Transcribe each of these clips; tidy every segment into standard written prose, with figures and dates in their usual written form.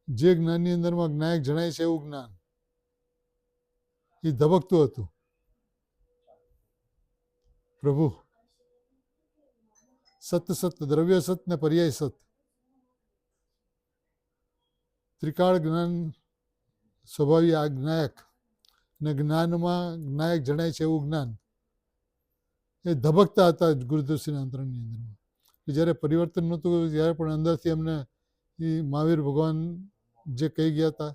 જે જ્ઞાનની અંદરમાં જ્ઞાયક જણાય છે એવું જ્ઞાન એ ધબકતું હતું. પ્રભુ સત સત, દ્રવ્ય સત ને પર્યાય સત, ત્રિકાળ જ્ઞાન સ્વભાવી આ જ્ઞાયક ને જ્ઞાનમાં જ્ઞાયક જણાય છે એવું જ્ઞાન એ ધબકતા હતા ગુરુદેવસિંહના અંતરંગની અંદરમાં. જ્યારે પરિવર્તન નહોતું ત્યારે પણ અંદરથી એમને એ મહાવીર ભગવાન જે કહી ગયા હતા,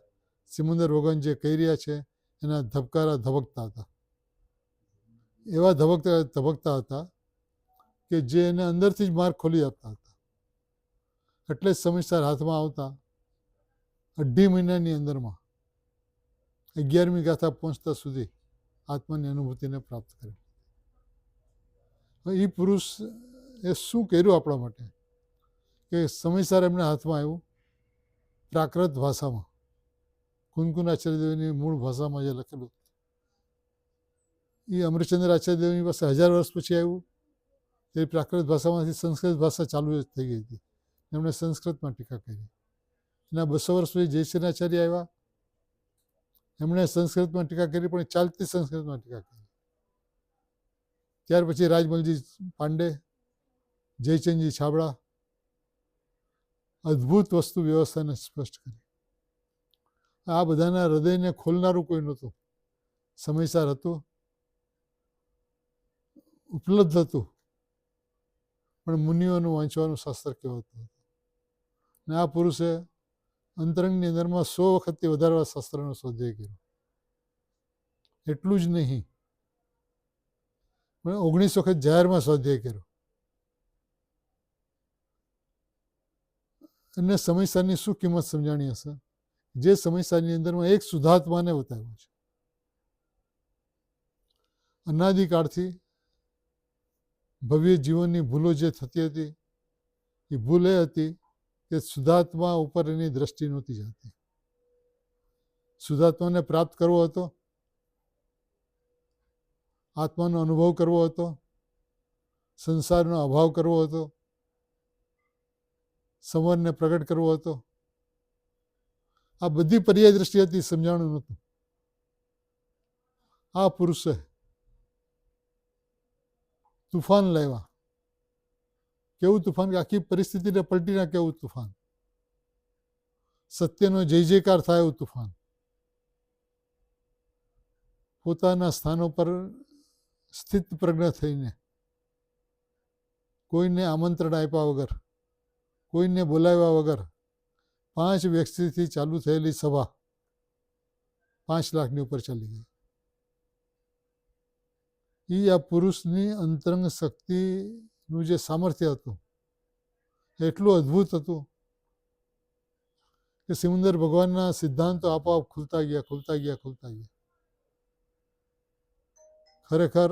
સિમંદર ભગવાન જે કહી રહ્યા છે એના ધબકારા ધબકતા હતા. એવા ધબકતા હતા કે જે એને અંદરથી જ માર્ગ ખોલી આપતા હતા. એટલે જ સમયસર હાથમાં આવતા 2.5 મહિનાની અંદરમાં 11મી ગાથા પહોંચતા સુધી આત્માની અનુભૂતિને પ્રાપ્ત કરી. એ પુરુષ એ શું કર્યું આપણા માટે કે સમયસર એમના હાથમાં આવ્યું પ્રાકૃત ભાષામાં, કુનકુન આચાર્યદેવની મૂળ ભાષામાં જે લખેલું એ અમૃતચંદ્ર આચાર્યદેવની પાસે 1000 વર્ષ પછી આવ્યું. એ પ્રાકૃત ભાષામાંથી સંસ્કૃત ભાષા ચાલુ થઈ ગઈ હતી. એમણે સંસ્કૃતમાં ટીકા કરી. એના 200 વર્ષ પછી જયશ્રીનાચાર્ય આવ્યા, એમણે સંસ્કૃતમાં ટીકા કરી, પણ ચાલતી સંસ્કૃતમાં ટીકા કરી. ત્યાર પછી રાજમલજી પાંડે, જયચંદજી છાબડા અદ્ભુત વસ્તુ વ્યવસ્થાને સ્પષ્ટ કરી. આ બધાના હૃદયને ખોલનારું કોઈ નહોતું. સમયસર હતું, ઉપલબ્ધ હતું, પણ મુનિઓનું વાંચવાનું શાસ્ત્ર કેવું હતું. ને આ પુરુષે અંતરંગની અંદરમાં 100 વખતથી વધારે શાસ્ત્રનો સ્વાધ્યાય કર્યો. એટલું જ નહીં, પણ 19 વખત જાહેરમાં સ્વાધ્યાય કર્યો. અને સમયસારની શું કિંમત સમજાણી હશે? જે સમયસારની અંદરમાં એક શુદ્ધાત્માને બતાવ્યો છે. અનાદિકાળથી ભવ્ય જીવનની ભૂલો જે થતી હતી એ ભૂલ એ હતી કે શુદ્ધાત્મા ઉપર એની દ્રષ્ટિ નહોતી જતી. શુદ્ધાત્માને પ્રાપ્ત કરવો હતો, આત્માનો અનુભવ કરવો હતો, સંસારનો અભાવ કરવો હતો, સંવરને પ્રગટ કરવો હતો. આ બધી પર્યાય દ્રષ્ટિ હતી, સમજાણું નહોતું. આ પુરુષે તુફાન લાવ્યા. કેવું તુફાન કે આખી પરિસ્થિતિને પલટી નાખે એવું તુફાન. સત્યનો જય જયકાર થાય એવું તુફાન. પોતાના સ્થાનો પર સ્થિત પ્રજ્ઞ થઈને, કોઈને આમંત્રણ આપ્યા વગર, કોઈને બોલાવ્યા વગર 5 વ્યક્તિથી ચાલુ થયેલી સભા 5 લાખની ઉપર ચાલી ગઈ. એ આ પુરુષની અંતરંગ શક્તિનું જે સામર્થ્ય હતું એટલું અદ્ભુત હતું કે સિમંદર ભગવાનના સિદ્ધાંતો આપોઆપ ખુલતા ગયા. ખરેખર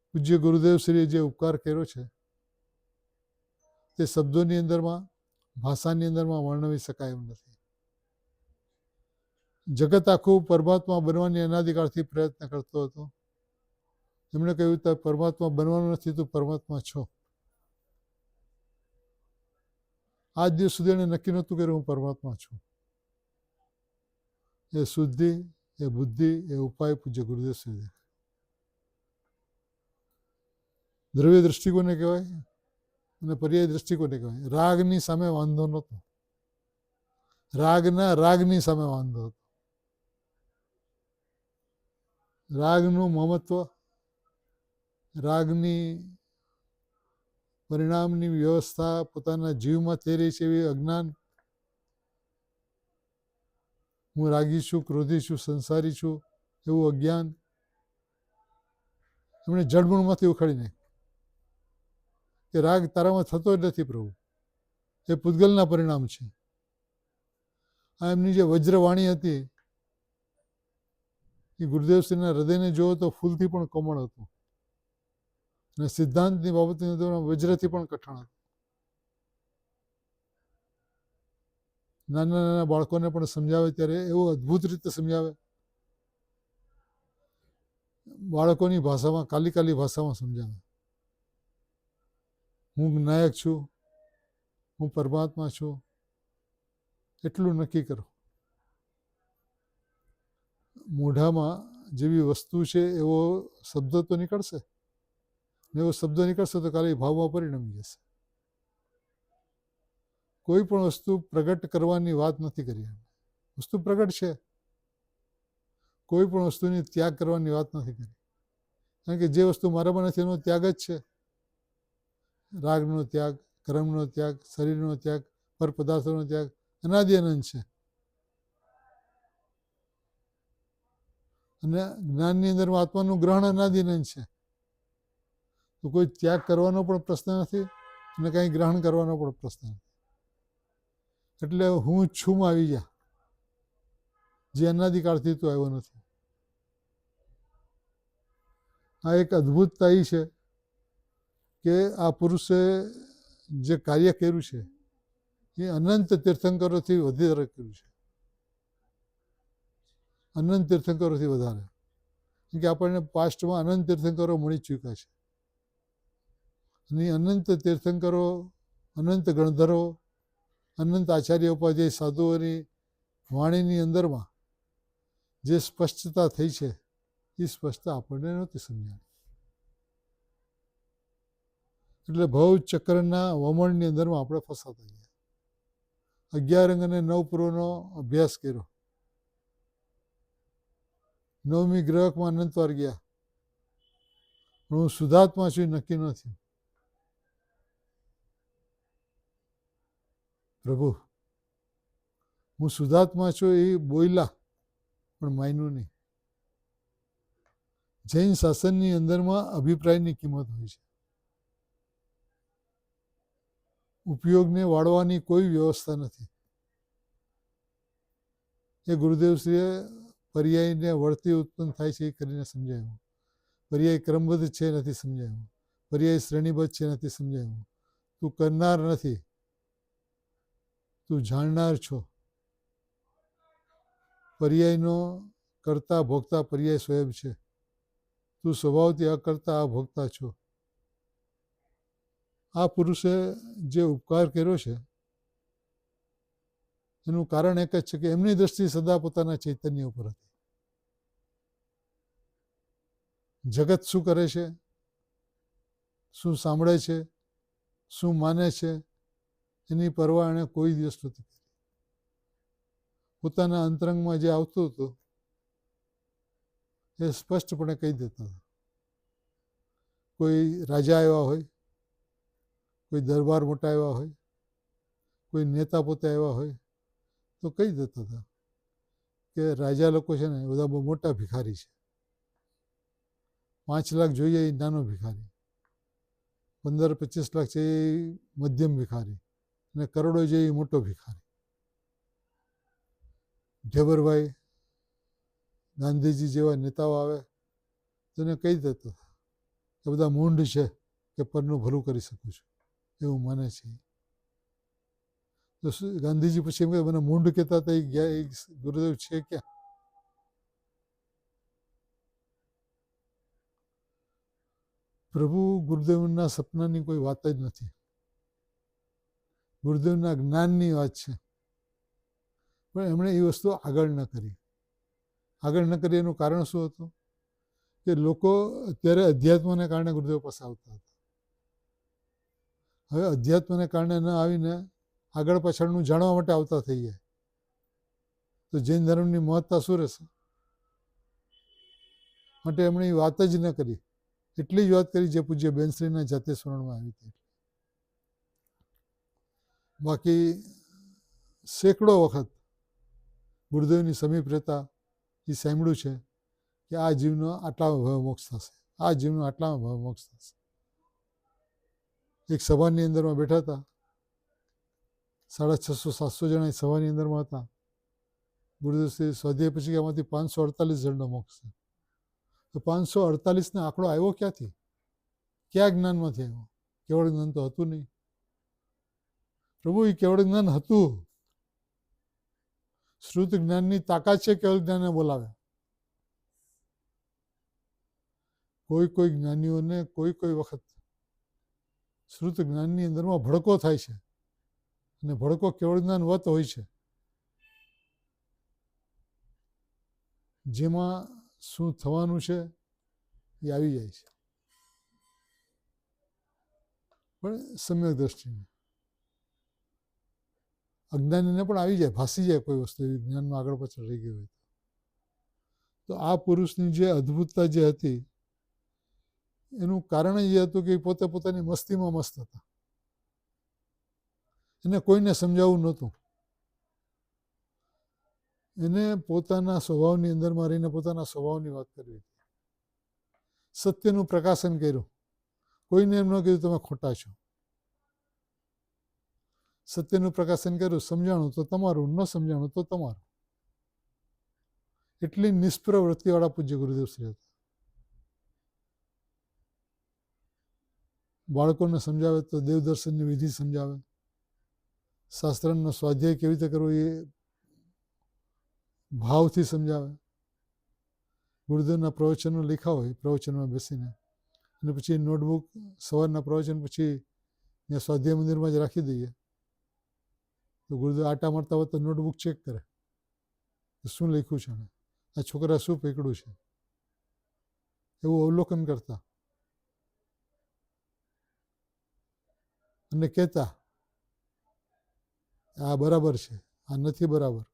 પૂજ્ય ગુરુદેવશ્રીએ જે ઉપકાર કર્યો છે તે શબ્દોની અંદરમાં, ભાષાની અંદરમાં વર્ણવી શકાય એમ નથી. જગત આખું પરમાત્મા બનવાની અનાદિકાળથી પ્રયત્ન કરતો હતો. એમણે કહ્યું કે પરમાત્મા બનવાનું નથી, તું પરમાત્મા છો. આજ દિવસ સુધી એને નક્કી નહોતું કર્યું હું પરમાત્મા છું. એ શુદ્ધિ, એ બુદ્ધિ, એ ઉપાય પૂજ્ય ગુરુદેવ શ્રી. દ્રવ્ય દ્રષ્ટિકોને કહેવાય અને પર્યાય દ્રષ્ટિકોને કહેવાય. રાગની સામે વાંધો નહોતો, રાગની સામે વાંધો હતો. રાગનું મમત્વ, રાગની પરિણામની વ્યવસ્થા પોતાના જીવમાં થઈ રહી છે એવી અજ્ઞાન. હું રાગી છું, ક્રોધી છું, સંસારી છું એવું અજ્ઞાન એમણે જડમૂળમાંથી ઉખાડી નાખ્યું કે રાગ તારામાં થતો જ નથી પ્રભુ, એ પૂતગલના પરિણામ છે. આ એમની જે વજ્રવાણી હતી એ ગુરુદેવશ્રીના હૃદયને જોવો તો ફૂલથી પણ કોમળ હતું અને સિદ્ધાંતની બાબતની વજ્રથી પણ કઠણ હતું. નાના નાના બાળકોને પણ સમજાવે ત્યારે એવું અદ્ભુત રીતે સમજાવે. બાળકોની ભાષામાં, કાલી ભાષામાં સમજાવે. હું જ્ઞાયક છું, હું પરમાત્મા છું, એટલું નક્કી કરો. મોઢામાં જેવી વસ્તુ છે એવો શબ્દ તો નીકળશે ને, એવો શબ્દ નીકળશે તો કાલે ભાવમાં પરિણમી જશે. કોઈ પણ વસ્તુ પ્રગટ કરવાની વાત નથી કરી. વસ્તુ પ્રગટ છે. કોઈ પણ વસ્તુની ત્યાગ કરવાની વાત નથી કરી. કારણ કે જે વસ્તુ મારામાં નથી એનો ત્યાગ જ છે. રાગનો ત્યાગ, કર્મનો ત્યાગ, શરીરનો ત્યાગ, પર પદાર્થોનો ત્યાગ અનાદિ અનંત છે. અને જ્ઞાનની અંદર આત્માનું ગ્રહણ અનાદિ અનંત છે. તો કોઈ ત્યાગ કરવાનો પણ પ્રશ્ન નથી અને કંઈ ગ્રહણ કરવાનો પણ પ્રશ્ન નથી. એટલે હું છું આવી ગયા, જે અનાદિકાળથી તો આવ્યો નથી. આ એક અદ્ભુતતા એ છે કે આ પુરુષે જે કાર્ય કર્યું છે એ અનંત તીર્થંકરોથી વધારે કર્યું છે. અનંત તીર્થંકરોથી વધારે. કેમ કે આપણને પાસ્ટમાં અનંત તીર્થંકરો મળી ચૂક્યા છે. અને અનંત તીર્થંકરો, અનંત ગણધરો, અનંત આચાર્ય ઉપાધ્યાય સાધુઓની વાણીની અંદરમાં જે સ્પષ્ટતા થઈ છે એ સ્પષ્ટતા આપણને નહોતી સમજાણી. એટલે ભવ ચક્રના વમણની અંદરમાં આપણે ફસાતા ગયા. 11 અંગ અને 9 પૂર્વનો અભ્યાસ કર્યો. 9મી ગ્રહકમાં અનંતવાર ગયા. પણ હું શુદ્ધાત્મા છું નક્કી ન થયું. પ્રભુ હું શુદ્ધાત્મા છું એ બોયલા, પણ માયનું નહીં. જૈન શાસનની અંદરમાં અભિપ્રાયની કિંમત હોય છે. ઉપયોગને વાળવાની કોઈ વ્યવસ્થા નથી. એ ગુરુદેવશ્રીએ પર્યાયને વળતી ઉત્પન્ન થાય છે એ કરીને સમજાવ્યું. પર્યાય ક્રમબદ્ધ છે નથી સમજાવ્યું. પર્યાય શ્રેણીબદ્ધ છે નથી સમજાવ્યું. તું કરનાર નથી, તું જાણનાર છો. પર્યાયનો કરતા ભોગતા પર્યાય સ્વયં છે. તું સ્વભાવથી અકર્તા અભોગતા છો. આ પુરુષે જે ઉપકાર કર્યો છે એનું કારણ એક જ છે કે એમની દ્રષ્ટિ સદા પોતાના ચૈતન્ય ઉપર હતી. જગત શું કરે છે, શું સાંભળે છે, શું માને છે, એની પરવા એણે કોઈ દિવસ નથી કરી. પોતાના અંતરંગમાં જે આવતું હતું એ સ્પષ્ટપણે કહી દેતા હતા. કોઈ રાજા આવ્યા હોય, કોઈ દરબાર મોટા આવ્યા હોય, કોઈ નેતા પોતે આવ્યા હોય તો કહી દેતા હતા કે રાજા લોકો છે ને બધા બહુ મોટા ભિખારી છે. 5 લાખ જોઈએ એ નાનો ભિખારી, 15-25 લાખ છે એ મધ્યમ ભિખારી, અને કરોડો જોઈએ એ મોટો ભિખારી. ઢેબરભાઈ, ગાંધીજી જેવા નેતાઓ આવે તો એને કહી દેતા હતા કે બધા મૂંઢ છે કે પરનું ભલું કરી શકું છું, એવું માને છે. તો ગાંધીજી પછી એમ કે મને મૂંઢ કહેતા હતા એ ગુરુદેવ છે ક્યાં? પ્રભુ ગુરુદેવના સપનાની કોઈ વાત જ નથી. ગુરુદેવના જ્ઞાનની વાત છે. પણ એમણે એ વસ્તુ આગળ ન કરી. આગળ ન કરી એનું કારણ શું હતું કે લોકો અત્યારે અધ્યાત્મને કારણે ગુરુદેવ પાસે આવતા હતા. હવે અધ્યાત્મને કારણે ન આવીને આગળ પાછળનું જાણવા માટે આવતા થઈ જાય તો જૈન ધર્મની મહત્તા શું રહેશે? માટે એમણે એ વાત જ ન કરી. એટલી જ વાત કરી જે પૂજ્ય બેનશ્રીના જાતે સ્મરણમાં આવી હતી. બાકી સેંકડો વખત ગુરુદેવની સમીપ રહેતા એ સાંભળ્યું છે કે આ જીવનો આટલામાં ભવ મોક્ષ થશે, આ જીવનો આટલામાં ભવ મોક્ષ થશે. એક સભાની અંદરમાં બેઠા હતા, 650-700 જણા સભાની અંદરમાં હતા. ગુરુદેવ શ્રી સ્વાધ્યાય પછી આમાંથી 548 જણનો મોક્ષ છે. તો 548 ને આંકડો આવ્યો ક્યાંથી? ક્યાં જ્ઞાનમાંથી આવ્યો? કેવળ જ્ઞાન તો હતું નહીં. પ્રભુ એ કેવળ જ્ઞાન હતું. શ્રુત જ્ઞાનની તાકાત છે કેવળ જ્ઞાનને બોલાવે. કોઈ જ્ઞાનીઓને કોઈ વખત શ્રુત જ્ઞાનની અંદરમાં ભડકો થાય છે અને ભડકો કેવળ જ્ઞાન વત હોય છે. જેમાં શું થવાનું છે એ આવી જાય છે, પણ સમ્યક દ્રષ્ટિને. અજ્ઞાનીને પણ આવી જાય, ભાસી જાય કોઈ વસ્તુ એવી જ્ઞાનમાં આગળ પાછળ રહી ગઈ હોય. તો આ પુરુષની જે અદ્ભુતતા જે હતી એનું કારણ એ હતું કે પોતે પોતાની મસ્તીમાં મસ્ત હતા. એને કોઈને સમજાવવું નહોતું. એને પોતાના સ્વભાવની અંદરમાં રહીને પોતાના સ્વભાવની વાત કરવી હતી. સત્યનું પ્રકાશન કર્યું. કોઈને એમ ન કીધું તમે ખોટા છો. સત્યનું પ્રકાશન કર્યું, સમજાણું તો તમારું, ન સમજાણું તો તમારું. એટલી નિષ્પ્રવૃત્તિવાળા પૂજ્ય ગુરુદેવ શ્રી હતા. બાળકોને સમજાવે તો દેવદર્શનની વિધિ સમજાવે, શાસ્ત્રનો સ્વાધ્યાય કેવી રીતે કરવો એ ભાવથી સમજાવે. ગુરુદેવના પ્રવચનો લખ્યા હોય, પ્રવચનમાં બેસીને અને પછી નોટબુક સવારના પ્રવચન પછી ત્યાં સ્વાધ્યાય મંદિરમાં જ રાખી દઈએ. તો ગુરુદેવ આટા મારતા હોય તો નોટબુક ચેક કરે શું લખ્યું છે, આ છોકરા શું પકડ્યું છે, એવું અવલોકન કરતા અને કહેતા આ બરાબર છે, આ નથી બરાબર.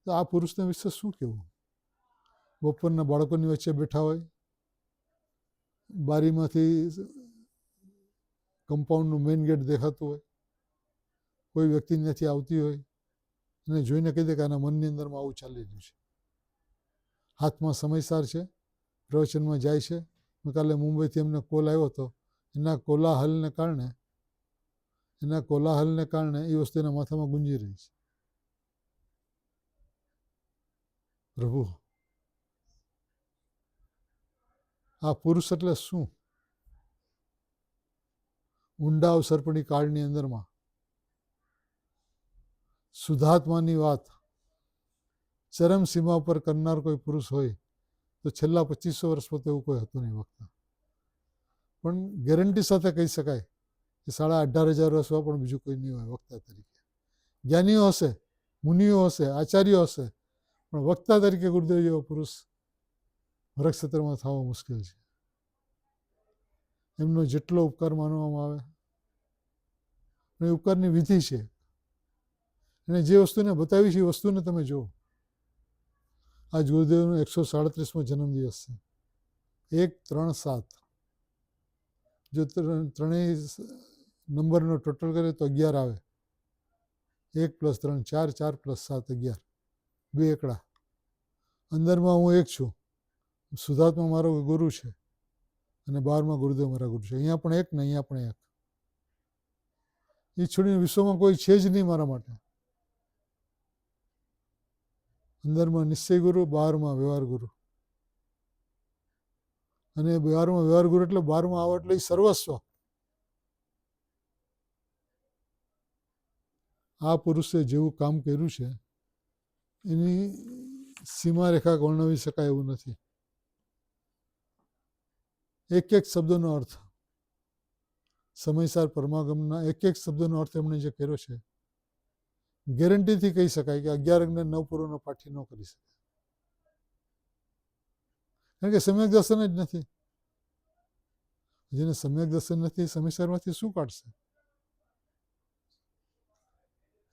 તો આ પુરુષના વિશે શું કહેવું? બપોરના બાળકોની વચ્ચે બેઠા હોય, બારીમાંથી કમ્પાઉન્ડનું મેઇન ગેટ દેખાતું હોય, કોઈ વ્યક્તિ ત્યાંથી આવતી હોય અને જોઈને કહી દે કે આના મનની અંદરમાં આવું ચાલી રહ્યું છે. હાથમાં સમયસાર છે, પ્રવચનમાં જાય છે. કાલે મુંબઈથી એમને કોલ આવ્યો હતો. એના કોલાહલને કારણે એ વસ્તુ એના માથામાં ગુંજી રહી છે. પ્રભુ, આ પુરુષ એટલે શું? ઊંડા અવસર્પણી કાળની અંદરમાં શુદ્ધાત્માની વાત ચરમ સીમા ઉપર કરનાર કોઈ પુરુષ હોય તો છેલ્લા 2500 વર્ષ પોતે એવું કોઈ હતું નહીં વક્તા. પણ ગેરંટી સાથે કહી શકાય કે 18,500 વર્ષમાં પણ બીજું કોઈ નહીં હોય વક્તા તરીકે. જ્ઞાનીઓ હશે, મુનિઓ હશે, આચાર્યો હશે, પણ વક્તા તરીકે ગુરુદેવ જેવો પુરુષ વરક્ષેત્રમાં થવો મુશ્કેલ છે. એમનો જેટલો ઉપકાર માનવામાં આવે એ ઉપકારની વિધિ છે. એને જે વસ્તુને બતાવી છે એ વસ્તુને તમે જુઓ. આજ ગુરુદેવનો 137મો જન્મદિવસ છે. 137. જો ત્રણેય નંબરનો ટોટલ કરે તો 11 આવે. 1 + 3 4, 4 + 7 11. 2 એકડા. અંદરમાં હું એક છું. શુદ્ધાત્મા મારો ગુરુ છે અને બહારમાં ગુરુદેવ મારા ગુરુ છે. અહીંયા પણ એક ને અહીંયા પણ એક. એ છોડીને વિશ્વમાં કોઈ છે જ નહીં મારા માટે. અંદરમાં નિશ્ચય ગુરુ, બહારમાં વ્યવહાર ગુરુ. અને બહારમાં વ્યવહાર ગુરુ એટલે બહારમાં આવો એટલે એ સર્વસ્વ. આ પુરુષે જેવું કામ કર્યું છે એની સીમારેખા વર્ણવી શકાય એવું નથી. એક એક શબ્દનો અર્થ, સમયસાર પરમાગમના એક એક શબ્દનો અર્થ એમણે જે કર્યો છે ગેરંટીથી કહી શકાય કે 11 અને 9 પૂર્વનો પાઠી ન કરી શકે. કારણ કે સમ્યક દર્શન જ નથી. જેને સમ્યક દર્શન નથી સમયસારમાંથી શું કાઢશે?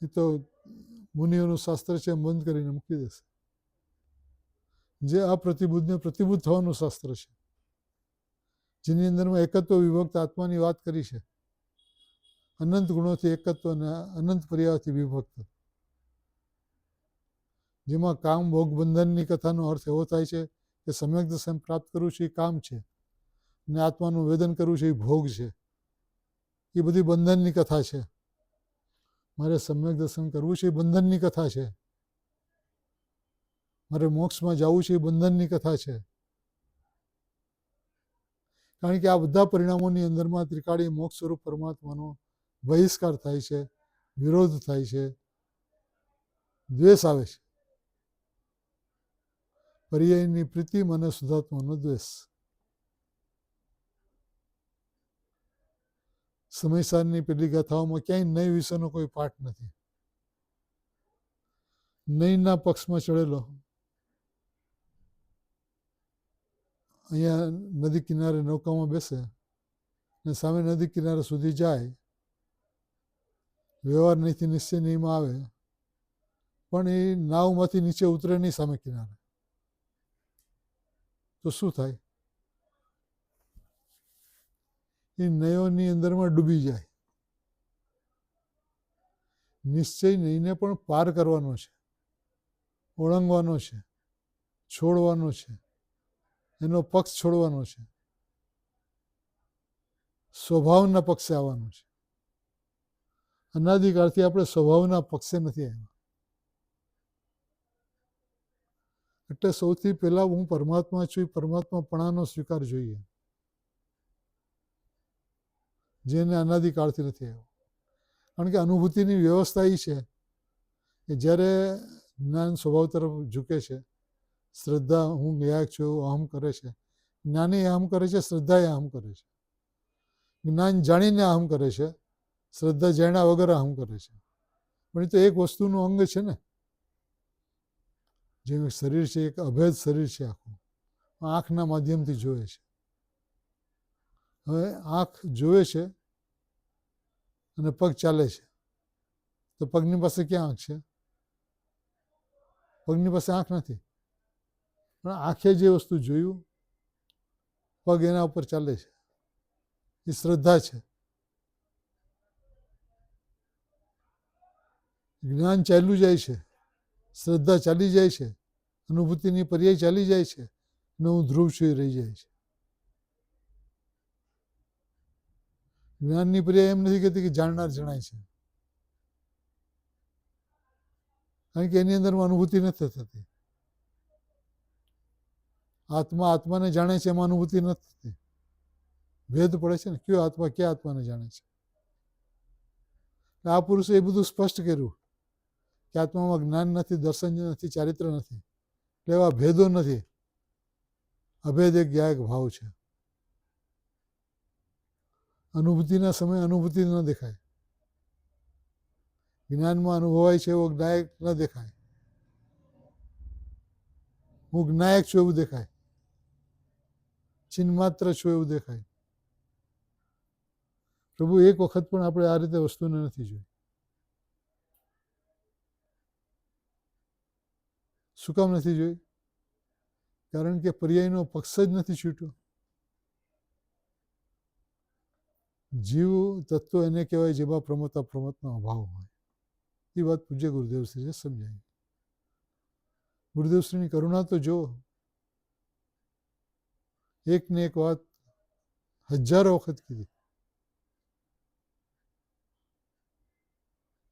એ તો મુનિઓનું શાસ્ત્ર છે એમ બંધ કરીને મૂકી દેશે. જે અપ્રતિબુદ્ધને પ્રતિબુદ્ધ થવાનું શાસ્ત્ર છે, જેની અંદરમાં એકત્વ વિભક્ત આત્માની વાત કરી છે, અનંત ગુણોથી એકત્વ અને અનંત પર્યાયથી વિભક્ત, જેમાં કામ ભોગ બંધનની કથાનો અર્થ એવો થાય છે કે સમ્યક દર્શન પ્રાપ્ત કરવું છે એ કામ છે અને આત્માનું વેદન કરવું છે એ ભોગ છે. એ બધી બંધનની કથા છે. મારે સમ્યક દર્શન કરવું છે એ બંધનની કથા છે. મારે મોક્ષમાં જવું છે એ બંધનની કથા છે. કારણ કે આ બધા પરિણામોની અંદરમાં ત્રિકાળી મોક્ષ સ્વરૂપ પરમાત્માનો બહિષ્કાર થાય છે, વિરોધ થાય છે, દ્વેષ આવે છે. પર્યાયની પ્રીતિ અને શુદ્ધાત્માનો દ્વેષ. સમયસારની પેલી ગાથાઓમાં ક્યાંય નય વિશેનો કોઈ પાઠ નથી. નહીંના પક્ષમાં ચડેલો અહીંયા નદી કિનારે નૌકામાં બેસે ને સામે નદી કિનારે સુધી જાય, વ્યવહાર નહીંથી નિશ્ચય નહીંમાં આવે, પણ એ નાવમાંથી નીચે ઉતરે નહીં સામે કિનારે, તો શું થાય? એ નયોની અંદરમાં ડૂબી જાય. નિશ્ચય નહીંને પણ પાર કરવાનો છે, ઓળંગવાનો છે, છોડવાનો છે, એનો પક્ષ છોડવાનો છે, સ્વભાવના પક્ષે આવવાનું છે. અનાદિકાળથી આપણે સ્વભાવના પક્ષે નથી આવ્યા. એટલે સૌથી પહેલા હું પરમાત્મા છું, એ પરમાત્માપણાનો સ્વીકાર જોઈએ, જેને અનાદિકાળથી નથી આવ્યો. કારણ કે અનુભૂતિની વ્યવસ્થા એ છે કે જ્યારે જ્ઞાન સ્વભાવ તરફ ઝૂકે છે, શ્રદ્ધા હું જ્ઞાયક છું એવું અહમ કરે છે, જ્ઞાની અહમ કરે છે, શ્રદ્ધા એ અહમ કરે છે. જ્ઞાન જાણીને અહમ કરે છે, શ્રદ્ધા જાણ્યા વગર અહમ કરે છે. પણ એ તો એક વસ્તુનું અંગ છે ને. જેમ શરીર છે, એક અભેદ શરીર છે આખું, આંખના માધ્યમથી જોવે છે. હવે આંખ જોવે છે અને પગ ચાલે છે, તો પગની પાસે ક્યાં આંખ છે? પગની પાસે આંખ નથી, પણ આંખે જે વસ્તુ જોયું, પગ એના ઉપર ચાલે છે, એ શ્રદ્ધા છે. જ્ઞાન ચાલ્યું જાય છે, શ્રદ્ધા ચાલી જાય છે, અનુભૂતિની પર્યાય ચાલી જાય છે, અને હું ધ્રુવ છું એ રહી જાય છે. જ્ઞાનની પર્યાય એમ નથી કહેતી કે જાણનાર જણાય છે, કારણ કે એની અંદરમાં અનુભૂતિ નથી થતી. આત્મા આત્માને જાણે છે, એમાં અનુભૂતિ નથી થતી. ભેદ પડે છે ને, કયો આત્મા ક્યાં આત્માને જાણે છે. આ પુરુષે એ બધું સ્પષ્ટ કર્યું કે આત્મામાં જ્ઞાન નથી, દર્શન નથી, ચારિત્ર નથી, એટલે એવા ભેદો નથી. અભેદ એક જ્ઞાયક ભાવ છે. અનુભૂતિના સમયે અનુભૂતિ ન દેખાય, જ્ઞાનમાં અનુભવાય છે એવો જ્ઞાયક ન દેખાય. હું જ્ઞાયક છું એવું દેખાય, ચિન્માત્ર છું એવું દેખાય. પ્રભુ એક વખત પણ આપણે આ રીતે વસ્તુને નથી જોઈ. શું કામ નથી જોઈ? કારણ કે પર્યાયનો પક્ષ જ નથી છૂટ્યો. જીવ તત્વ એને કહેવાય જેમાં પ્રમોતા પ્રમોતનો અભાવ હોય. એ વાત પૂજ્ય ગુરુદેવશ્રીએ સમજાવી. ગુરુદેવશ્રીની કરુણા તો જુઓ. એકને એક વાત હજારો વખત કીધી.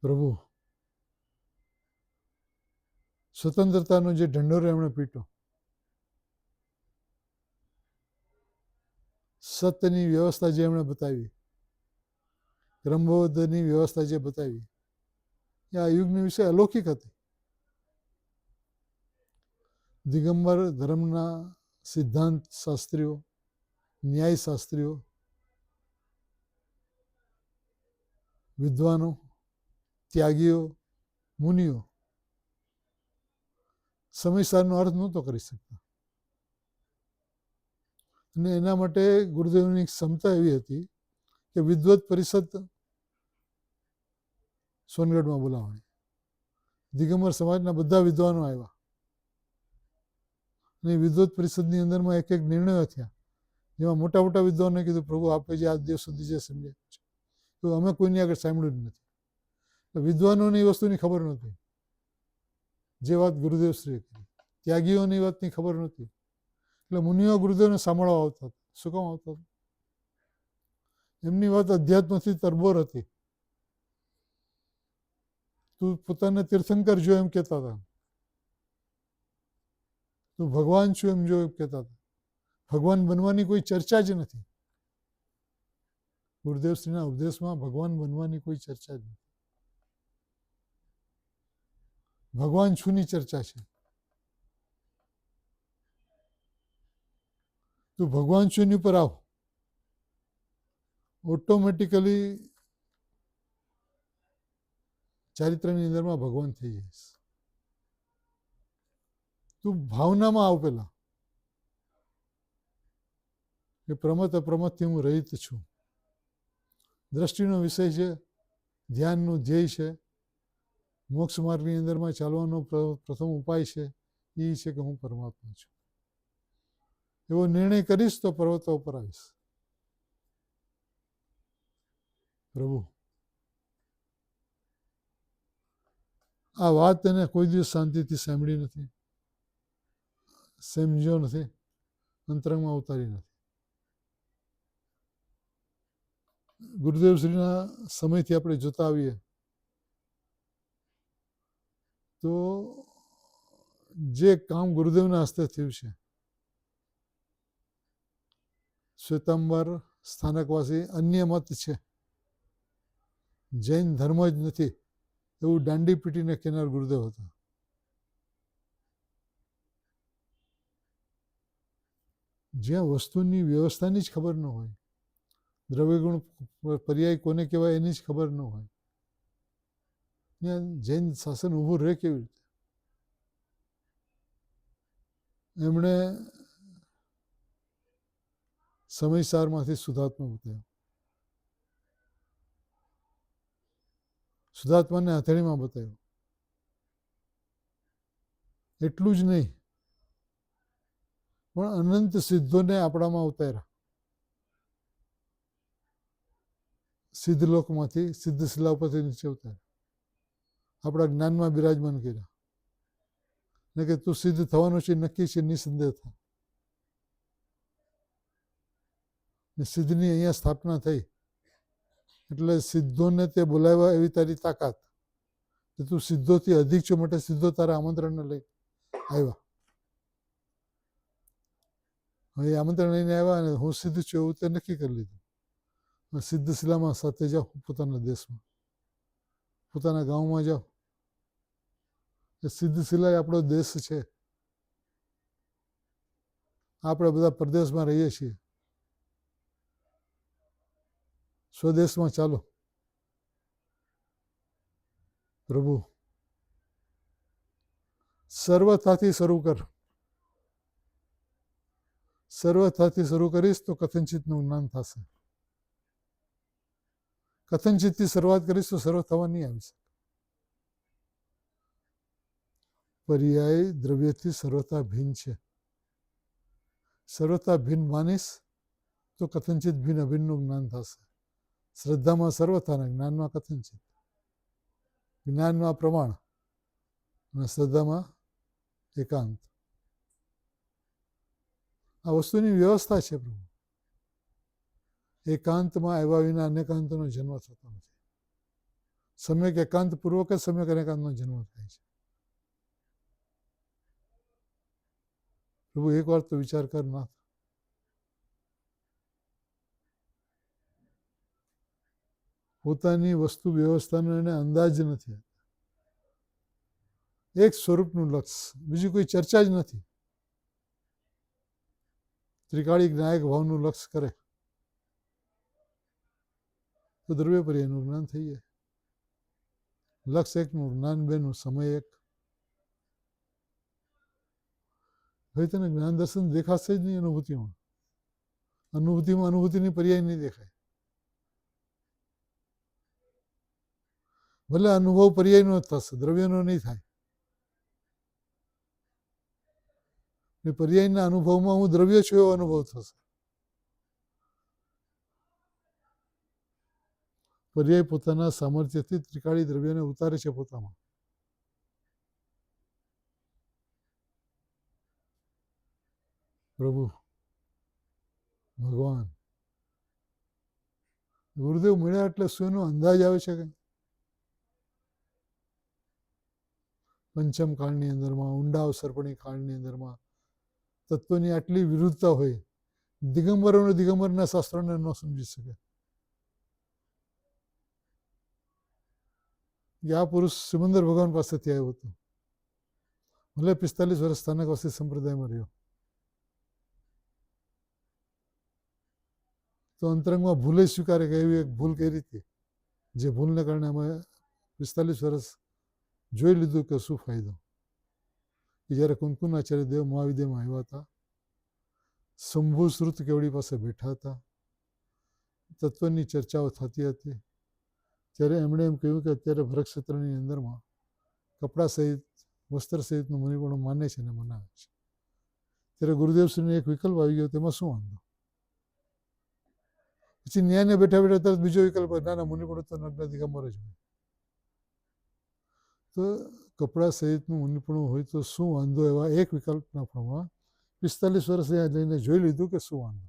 પ્રભુ સ્વતંત્રતાનો જે ઢંઢોરો એમણે પીટો, સત્યની વ્યવસ્થા જે એમણે બતાવી, ક્રમબદ્ધની વ્યવસ્થા જે બતાવી, એ આ યુગની વિશે અલૌકિક હતી. દિગંબર ધર્મના સિદ્ધાંત શાસ્ત્રીઓ, ન્યાય શાસ્ત્રીઓ, વિદ્વાનો, ત્યાગીઓ, મુનિઓ સમયસારનો અર્થ નહોતો કરી શકતા. અને એના માટે ગુરુદેવની ક્ષમતા એવી હતી કે વિદ્વત પરિષદ સોનગઢમાં બોલાવણી. દિગંબર સમાજના બધા વિદ્વાનો આવ્યા અને વિદ્વત પરિષદની અંદરમાં એક એક નિર્ણયો થયા, જેમાં મોટા મોટા વિદ્વાનોએ કીધું પ્રભુ આપે જે આજ દિવસ સુધી જે સમજાવ્યું છે તો અમે કોઈની આગળ સાંભળ્યું જ નથી. વિદ્વાનોને એ વસ્તુની ખબર નહોતી જે વાત ગુરુદેવશ્રીએ કરી. ત્યાગીઓની વાતની ખબર નહોતી. એટલે મુનિઓ ગુરુદેવને સાંભળવા આવતા હતા. શું કામ આવતા હતા? એમની વાત અધ્યાત્મથી તરબોર હતી. તું પોતાને તીર્થંકર જો એમ કહેતા હતા, તું ભગવાન છું એમ જો એમ કહેતા હતા. ભગવાન બનવાની કોઈ ચર્ચા જ નથી. ગુરુદેવશ્રીના ઉપદેશમાં ભગવાન બનવાની કોઈ ચર્ચા જ નથી. ભગવાન છુંની ચર્ચા છે. તું ભગવાન છુંની ઉપર આવ, ઓટોમેટિકલી ચારિત્રની અંદરમાં ભગવાન થઈ જઈશ. તું ભાવનામાં આવ પેલા કે પ્રમત અપ્રમતથી હું રહિત છું. દ્રષ્ટિનો વિષય છે, ધ્યાનનું ધ્યેય છે, મોક્ષ માર્ગની અંદરમાં ચાલવાનો પ્રથમ ઉપાય છે એ છે કે હું પરમાત્મા છું. એવો નિર્ણય કરીશ તો પર્વતો ઉપર આવીશ. પ્રભુ આ વાત એને કોઈ દિવસ શાંતિથી સાંભળી નથી, સમજ્યો નથી, અંતરંગમાં ઉતારી નથી. ગુરુદેવશ્રીના સમયથી આપણે જોતા આવીએ તો જે કામ ગુરુદેવના હસ્તે થયું છે, શ્વેતાંબર સ્થાનકવાસી અન્ય મત છે, જૈન ધર્મ જ નથી એવું દાંડી પીટીને કેનાર ગુરુદેવ હતા. જ્યાં વસ્તુની વ્યવસ્થાની જ ખબર ન હોય, દ્રવ્યગુણ પર્યાય કોને કહેવાય એની જ ખબર ન હોય, ત્યાં જૈન શાસન ઊભું રહે કેવી રીતે? એમણે સમયસારમાંથી શુદ્ધાત્મા બતાવ્યો. શુદ્ધાત્માને હથેળીમાં બતાવ્યો. એટલું જ નહીં પણ અનંત સિદ્ધોને આપણામાં ઉતાર્યા. સિદ્ધ લોકમાંથી સિદ્ધ શિલા ઉપરથી નીચે ઉતાર્યા, આપણા જ્ઞાનમાં બિરાજમાન કર્યા ને કે તું સિદ્ધ થવાનું છે, નક્કી છે, નિસંદેહ થા. ને સિદ્ધની અહીંયા સ્થાપના થઈ એટલે સિદ્ધોને તે બોલાવ્યા એવી તારી તાકાત કે તું સિદ્ધોથી અધિક છો માટે સિદ્ધો તારા આમંત્રણને લઈ આવ્યા. હવે આમંત્રણ લઈને આવ્યા અને હું સિદ્ધ છું એવું તે નક્કી કરી લીધું. સિદ્ધ શિલામાં સાથે જાઓ, પોતાના દેશમાં, પોતાના ગામમાં જાઓ. એ સિદ્ધ શિલા આપણો દેશ છે. આપણે બધા પરદેશમાં રહીએ છીએ. સ્વદેશમાં ચાલો. પ્રભુ સર્વથાથી શરૂ કર. સર્વથાથી શરૂ કરીશ તો કથનચિતનું જ્ઞાન થશે. કથનચિતથી શરૂઆત કરીશ તો સર્વ થવા નહીં આવી શકે. પર્યાય દ્રવ્યથી સર્વતા ભિન્ન છે. સર્વતા ભિન્ન માનીશ તો કથનચિત ભિન્ન અભિન્નનું જ્ઞાન થશે. શ્રદ્ધામાં સર્વથાના, જ્ઞાનમાં કથનચિત. જ્ઞાનમાં પ્રમાણ અને શ્રદ્ધામાં એકાંત. આ વસ્તુની વ્યવસ્થા છે પ્રભુ. એકાંતમાં આવ્યા વિના અનેકાંતનો જન્મ થતો નથી. સમ્યક એકાંત પૂર્વક જ સમ્યક અનેકાંતનો જન્મ થાય છે. પ્રભુ એકવાર તો વિચાર કર નાથ. પોતાની વસ્તુ વ્યવસ્થાનો એને અંદાજ નથી. એક સ્વરૂપનું લક્ષ, બીજી કોઈ ચર્ચા જ નથી. ત્રિકાળી જ્ઞાયક ભાવનું લક્ષ કરે તો દ્રવ્ય પર્યાયનું જ્ઞાન થઈ જાય. લક્ષ એકનું, જ્ઞાન બેનું, સમય એક. ભાઈ તને જ્ઞાન દર્શન દેખાશે જ નહીં અનુભૂતિમાં. અનુભૂતિમાં અનુભૂતિની પર્યાય નહીં દેખાય. ભલે અનુભવ પર્યાયનો જ થશે, દ્રવ્યનો નહીં થાય. પર્યાયના અનુભવમાં હું દ્રવ્ય છું એવો અનુભવ થશે. પર્યાય પોતાના સામર્થ્યથી ત્રિકાળી દ્રવ્યને ઉતારે છે પોતામાં. પ્રભુ ભગવાન ગુરુદેવ મળ્યા એટલે શું એનો અંદાજ આવે છે? કઈ પંચમ કાળની અંદરમાં, ઊંડા અવસર્પણી કાળની અંદરમાં તત્વની આટલી વિરુદ્ધતા હોય, દિગંબરોને દિગંબરના શાસ્ત્રોને ન સમજી શકે. આ પુરુષ સિમંદર ભગવાન પાસેથી આવ્યો હતો. ભલે 45 વર્ષ સ્થાનકવાસી સંપ્રદાયમાં રહ્યો, તો અંતરંગમાં ભૂલે સ્વીકારે કે એવી એક ભૂલ કરી હતી, જે ભૂલને કારણે અમે 45 વર્ષ જોઈ લીધું કે શું ફાયદો. કે જ્યારે કુંકુનાચાર્ય દેવ મહાવિદ્યમાં આવ્યા હતા, શંભુ શ્રુત કેવડી પાસે બેઠા હતા, તત્વની ચર્ચાઓ થતી હતી, ત્યારે એમણે એમ કહ્યું કે અત્યારે ભરતક્ષેત્રની અંદરમાં કપડા સહિત વસ્ત્ર સહિતનું મુનિપણું માને છે અને મનાવે છે. ત્યારે ગુરુદેવશ્રીને એક વિકલ્પ આવી ગયો, તેમાં શું વાંધો? પછી ન્યાયને બેઠા બેઠા તરત બીજો વિકલ્પ, ના ના મુનિપણું તો નગ્ન દિગંબર જ હોય. તો કપડા સહિતનું મુનિપણું હોય તો શું વાંધો, એવા એક વિકલ્પના પ્રમાણ 45 વર્ષ જઈને જોઈ લીધું કે શું વાંધો.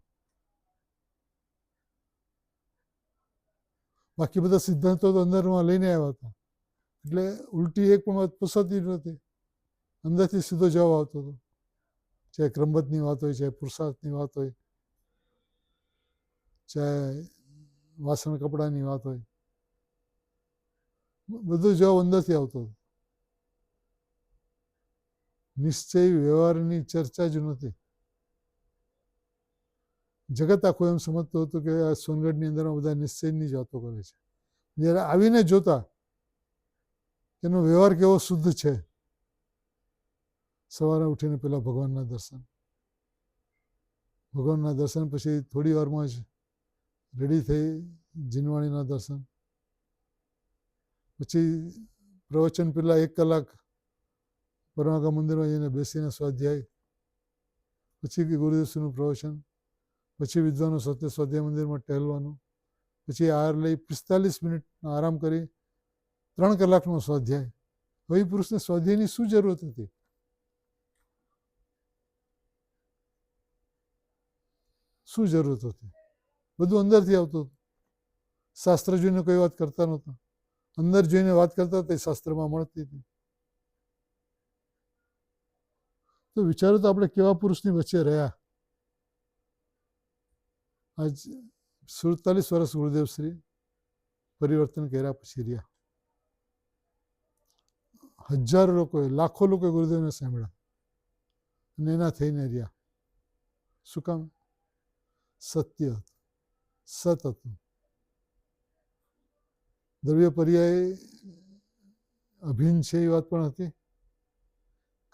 બાકી બધા સિદ્ધાંતો તો અંદરમાં લઈને આવ્યા હતા, એટલે ઉલટી એક પણ વાત પોસાતી નહોતી, અંદરથી સીધો જવાબ આવતો હતો. ચાહે ક્રમબદ્ધની વાત હોય, ચાહે પુરુષાર્થની વાત હોય, ચાહે વાસણ કપડાની વાત હોય, બધો જવાબ અંદરથી આવતો હતો. નિશ્ચય વ્યવહારની ચર્ચા જ નહોતી. જગત આખું એમ સમજતું હતું કે આ સોનગઢની અંદરમાં બધા નિશ્ચયની જ વાતો કરે છે. જ્યારે આવીને જોતા એનો વ્યવહાર કેવો શુદ્ધ છે. સવારે ઉઠીને પેલા ભગવાનના દર્શન, ભગવાનના દર્શન પછી થોડી વારમાં જ રેડી થઈ જીનવાણીના દર્શન, પછી પ્રવચન પેલા 1 કલાક પરમાગમ મંદિરમાં જઈને બેસીને સ્વાધ્યાય, પછી ગુરુદેવશ્રીનું પ્રવચન, પછી વિદ્વાનો સાથે સ્વાધ્યાય મંદિરમાં ટહેલવાનું, પછી આહાર લઈ 45 મિનિટ આરામ કરી 3 કલાકનો સ્વાધ્યાય. હવે પુરુષને સ્વાધ્યાયની શું જરૂરત હતી? શું જરૂરત હતી? બધું અંદરથી આવતું હતું. શાસ્ત્ર જોઈને કોઈ વાત કરતા નહોતા, અંદર જોઈને વાત કરતા હતા, એ શાસ્ત્રમાં મળતી હતી. તો વિચારો તો આપણે કેવા પુરુષની વચ્ચે રહ્યા. આજ 47 વર્ષ ગુરુદેવશ્રી પરિવર્તન કર્યા પછી રહ્યા. હજારો લોકોએ, લાખો લોકોએ ગુરુદેવને સાંભળ્યા અને એના થઈને રહ્યા. શું કામ? સત્ય હતું, સત હતું. દ્રવ્ય પર્યાય અભિન્ન છે એ વાત પણ હતી,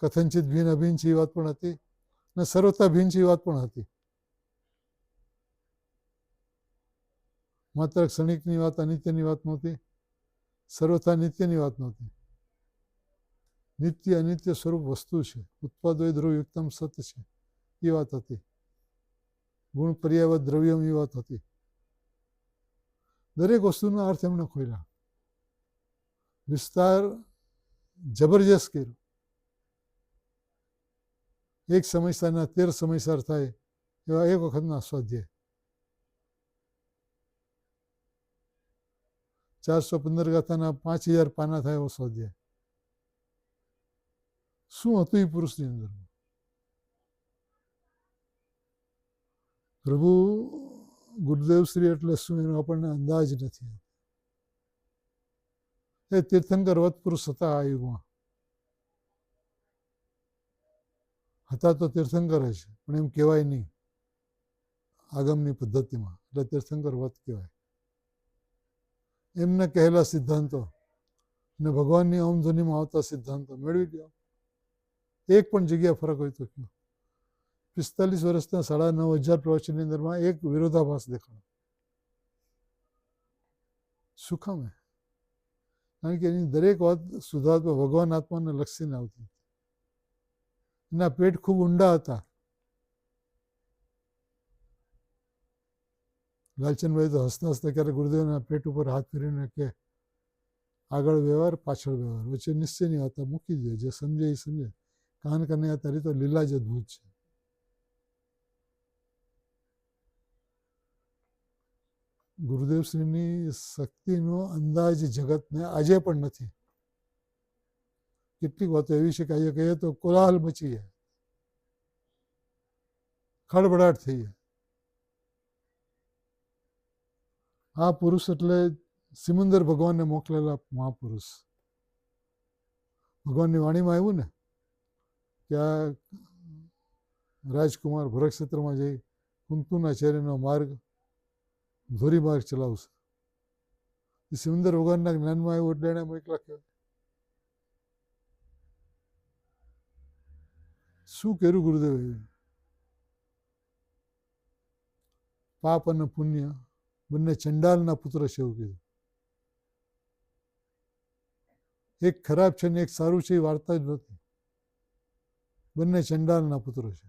કથનચિત ભિન્ન અભિન્ન છે એ વાત પણ હતી, અને સર્વતા ભિન્ન છે એ વાત પણ હતી. માત્ર ક્ષણિકની વાત, અનિત્યની વાત નહોતી, સર્વથા નિત્યની વાત નહોતી. નિત્ય અનિત્ય સ્વરૂપ વસ્તુ છે, ઉત્પાદોય દ્રવ્યુક્તમ સત છે એ વાત હતી. ગુણ પર્યાવત દ્રવ્યમ એ વાત હતી. દરેક વસ્તુનો અર્થ એમણે ખોલ્યા, વિસ્તાર જબરજસ્ત કર્યો. એક સમયસારના 13 સમયસાર થાય એવા એક વખતના સ્વાધ્યાય. 415 ગાથાના 5000 પાના થાય એવો સ્વાધ્યાય. શું હતું એ પુરુષની અંદર? પ્રભુ ગુરુદેવશ્રી એટલે શું એનો આપણને અંદાજ નથી. એ તીર્થંકર વત પુરુષ હતા આ યુગમાં. હતા તો તીર્થંકર જ, પણ એમ કહેવાય નહીં આગમની પદ્ધતિમાં, એટલે તીર્થંકર વત કહેવાય. એમને કહેલા સિદ્ધાંતો ને ભગવાનની ઓમ ધ્વનિમાં આવતા સિદ્ધાંતો મેળવી લ્યો. એક પણ જગ્યા ફરક હોય તો કયો. 45 વર્ષના 9500 પ્રવચનની અંદરમાં એક વિરોધાભાસ દેખાડો. શું કામ? કારણ કે એની દરેક વાત શુદ્ધાત્મા ભગવાન આત્માને લક્ષીને આવતી. એના પેટ ખૂબ ઊંડા હતા. લાલચંદભાઈ તો હસતા હસતા ક્યારે ગુરુદેવના પેટ ઉપર હાથ ફેરીને કે આગળ વ્યવહાર પાછળ વ્યવહાર, વચ્ચે નિશ્ચયની વાત મૂકી દે, જે સમજે એ સમજે. કાન કનૈયા તારી તો લીલા જ અદભુત છે. ગુરુદેવશ્રીની શક્તિનો અંદાજ જગતને આજે પણ નથી. કેટલીક વાતો એવી છે કે આજે કહીએ તો કોલાહલ મચી જાય, ખળભળાટ થઈ જાય. આ પુરુષ એટલે સિમંદર ભગવાનને મોકલેલા મહાપુરુષ. ભગવાનની વાણીમાં આવ્યું ને કે આ રાજકુમાર ભરતક્ષેત્રમાં જઈ કુંકુનાચાર્યનો માર્ગ ધોરીમાર્ગ ચલાવશે. એ સિમંદર ભગવાનના જ્ઞાનમાં આવ્યું એટલે એણે મોકલા કહેવાય. શું કર્યું ગુરુદેવે? પાપ અને પુણ્ય બંને ચંડાલના પુત્ર છે એવું કીધું. એક ખરાબ છે ને એક સારું છે એ વાર્તા જ નથી. બંને ચંડાલના પુત્રો છે,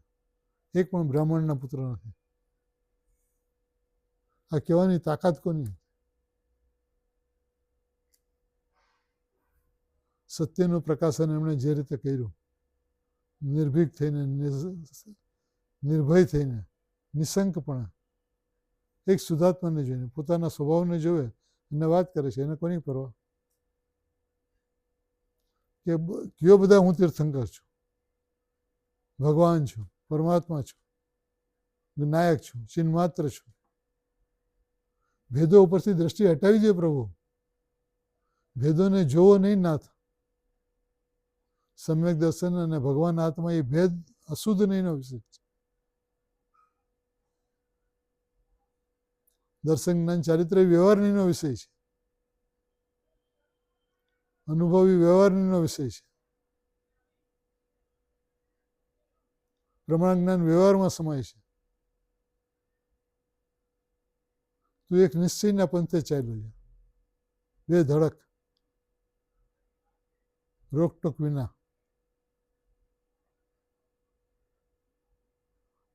એક પણ બ્રાહ્મણના પુત્ર નથી. આ કહેવાની તાકાત કોની? સત્યનું પ્રકાશન એમણે જે રીતે કર્યું, નિર્ભીક થઈને, નિર્ભય થઈને, નિશંકપણે, એક શુદ્ધાત્માને જોઈને, પોતાના સ્વભાવને જોવે અને વાત કરે છે, એને કોની પરવા? કે કયો બધા હું તીર્થંકર છું, ભગવાન છું, પરમાત્મા છું, વિનાયક છું, ચિન્માત્ર છું. ભેદો ઉપરથી દ્રષ્ટિ હટાવી દે પ્રભુ. ભેદોને જોવો નહીં નાથ. સમ્યક દર્શન અને ભગવાન આત્મા એ ભેદ અશુદ્ધ નહીંનો વિષય છે. દર્શન જ્ઞાન ચારિત્ર વ્યવહાર નહીંનો વિષય છે. અનુભવી વ્યવહાર નહીંનો વિષય છે. પ્રમાણ જ્ઞાન વ્યવહારમાં સમાય છે. તું એક નિશ્ચયના પંથે ચાલ્યો છે, બે ધડક, રોકટોક વિના.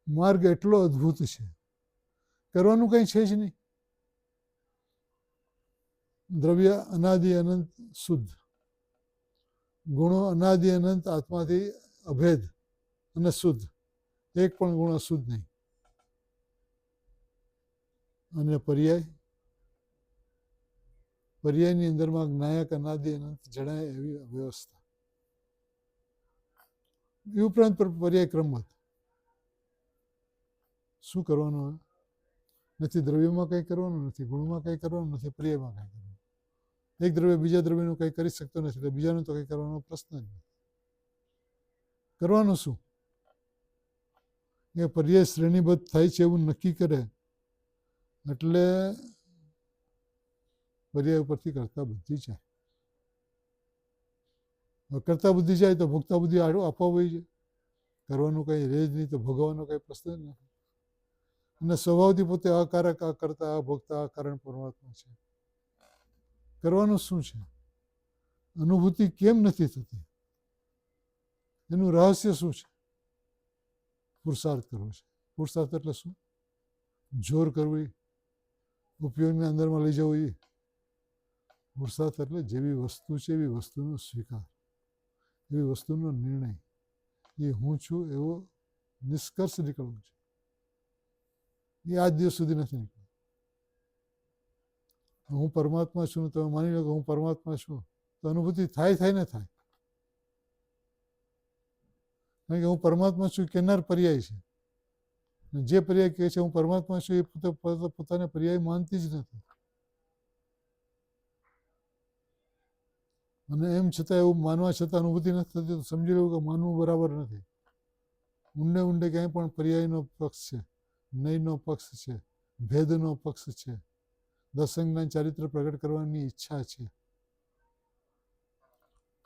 માર્ગ એટલો અદ્ભુત છે, કરવાનું કંઈ છે જ નહીં. દ્રવ્ય અનાદિ અનંત શુદ્ધ, ગુણો અનાદિ અનંત આત્માથી અભેદ અને શુદ્ધ, એક પણ ગુણ અશુદ્ધ નહીં. અને પર્યાયની અંદરમાં જ્ઞાયક અનાદિ અનંત જણાય એવી વ્યવસ્થા. એ ઉપરાંત પર્યાય ક્રમમાં શું કરવાનું? નથી દ્રવ્યમાં કંઈ કરવાનું, નથી ગુણમાં કંઈ કરવાનું, નથી પર્યાયમાં કંઈ કરવાનું. એક દ્રવ્ય બીજા દ્રવ્યનું કંઈ કરી શકતો નથી, એટલે બીજાનું તો કંઈ કરવાનો પ્રશ્ન જ નથી. કરવાનું શું? એ પર્યાય શ્રેણીબદ્ધ થાય છે એવું નક્કી કરે એટલે પર્યાય ઉપરથી કરતા બુદ્ધિ જાય. કરતા બુદ્ધિ જાય તો ભોગતા બુદ્ધિ આપવા હોય છે. કરવાનું કંઈ રહે જ નહીં તો ભોગવવાનો કંઈ પ્રશ્ન જ નથી. અને સ્વભાવથી પોતે અકારક, અકર્તા, અભોગતા, અકારણ પરમાત્મા છે. કરવાનું શું છે? અનુભૂતિ કેમ નથી થતી? એનું રહસ્ય શું છે? પુરુષાર્થ કરવો છે. પુરુષાર્થ એટલે શું? જોર કરવું, ઉપયોગને અંદરમાં લઈ જવું. એ પુરુષાર્થ એટલે જેવી વસ્તુ છે એવી વસ્તુનો સ્વીકાર, એવી વસ્તુનો નિર્ણય. એ હું છું એવો નિષ્કર્ષ નીકળવો છે. એ આજ દિવસ સુધી નથી નીકળ્યો. હું પરમાત્મા છું, તમે માની લો કે હું પરમાત્મા છું, તો અનુભૂતિ થાય ને થાય. કારણ કે હું પરમાત્મા છું કેનાર પર્યાય છે. જે પર્યાય કહે છે હું પરમાત્મા છું એ પોતાને પર્યાય માનતી જ નથી. અને એમ છતાં એવું માનવા છતાં અનુભૂતિ નથી થતી, તો સમજી લેવું કે માનવું બરાબર નથી. ઊંડે ઊંડે ક્યાંય પણ પર્યાયનો પક્ષ છે, નયનો પક્ષ છે, ભેદનો પક્ષ છે, દર્શનના ચારિત્ર પ્રગટ કરવાની ઈચ્છા છે.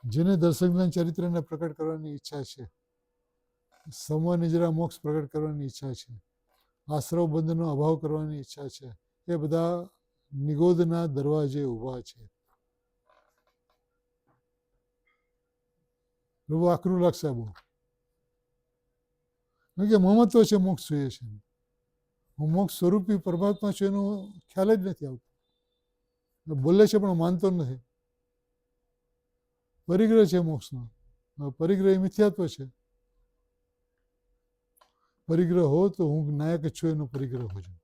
જેને દર્શનના ચરિત્રને પ્રગટ કરવાની ઈચ્છા છે, સમય નિજરા મોક્ષ પ્રગટ કરવાની ઈચ્છા છે, આશ્રવ બંધનો અભાવ કરવાની ઈચ્છા છે, એ બધા નિગોદના દરવાજે ઊભા છે. બહુ આકરું લાગશે બહુ, કારણ કે મમત્વ છે મોક્ષ જોઈએ છે. હું મોક્ષ સ્વરૂપી પરમાત્મા છું એનો ખ્યાલ જ નથી આવતો. બોલે છે પણ માનતો નથી. પરિગ્રહ છે મોક્ષનો. પરિગ્રહ એ મિથ્યાત્વ છે. પરિગ્રહ હો તો હું નાયક છું એનો પરિગ્રહ હો છું.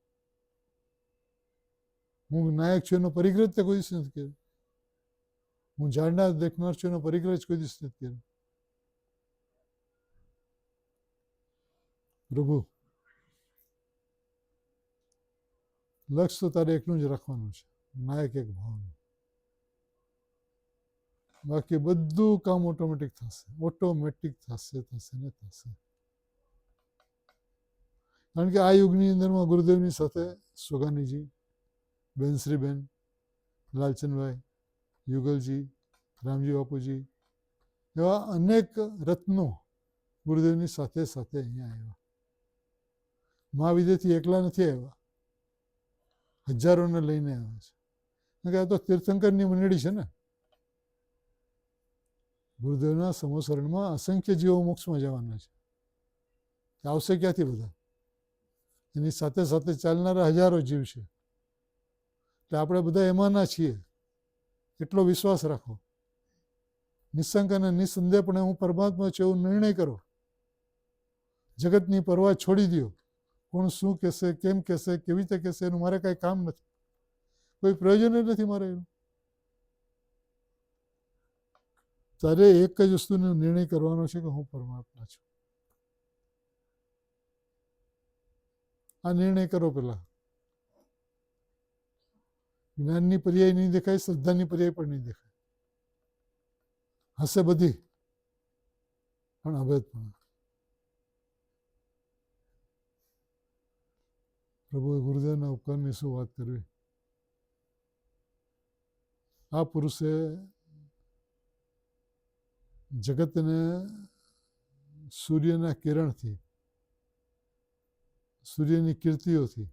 હું નાયક છું એનો પરિગ્રહ જ કોઈ દિવસ નથી કર્યો. હું જાણનાર દેખનાર છું એનો પરિગ્રહ જ કોઈ દિવસ નથી કર્યો. પ્રભુ, લક્ષ્ય તો તારે એકલું જ રાખવાનું છે, નાયક એક ભાવનું. બાકી બધું કામ ઓટોમેટિક થશે, ઓટોમેટિક થશે ને થશે. કારણ કે આ યુગની અંદરમાં ગુરુદેવની સાથે સુગાનીજી, બેનશ્રીબેન, લાલચંદભાઈ, યુગલજી, રામજી બાપુજી એવા અનેક રત્નો ગુરુદેવની સાથે સાથે અહીંયા આવ્યા. મહાવિદ્યથી એકલા નથી આવ્યા, હજારોને લઈને આવ્યા છે. કે આ તો તીર્થંકરની મંડળી છે ને. ગુરુદેવના સમોસરણમાં અસંખ્ય જીવો મોક્ષમાં જવાના છે. આવશે ક્યાંથી બધા? એની સાથે સાથે ચાલનારા હજારો જીવ છે. એટલે આપણે બધા એમાંના છીએ એટલો વિશ્વાસ રાખો. નિશંક અને નિસંદેહપણે હું પરમાત્મા છું એવું નિર્ણય કરો. જગતની પરવા છોડી દો. કોણ શું કહેશે, કેમ કહેશે, કેવી રીતે કહેશે, એનું મારે કાંઈ કામ નથી. કોઈ પ્રયોજન જ નથી મારે એનું. તારે એક જ વસ્તુનો નિર્ણય કરવાનો છે કે હું પરમાત્મા છું. આ નિર્ણય કરો. પેલા જ્ઞાનની પર્યાય નહીં દેખાય, શ્રદ્ધાની પર્યાય પણ નહીં દેખાય. હશે બધી, પણ અભેદપણા. પ્રભુ ગુરુદેવના ઉપકારની શું વાત કરવી. આ પુરુષે જગતને સૂર્યના કિરણથી, સૂર્યની કીર્તિઓથી,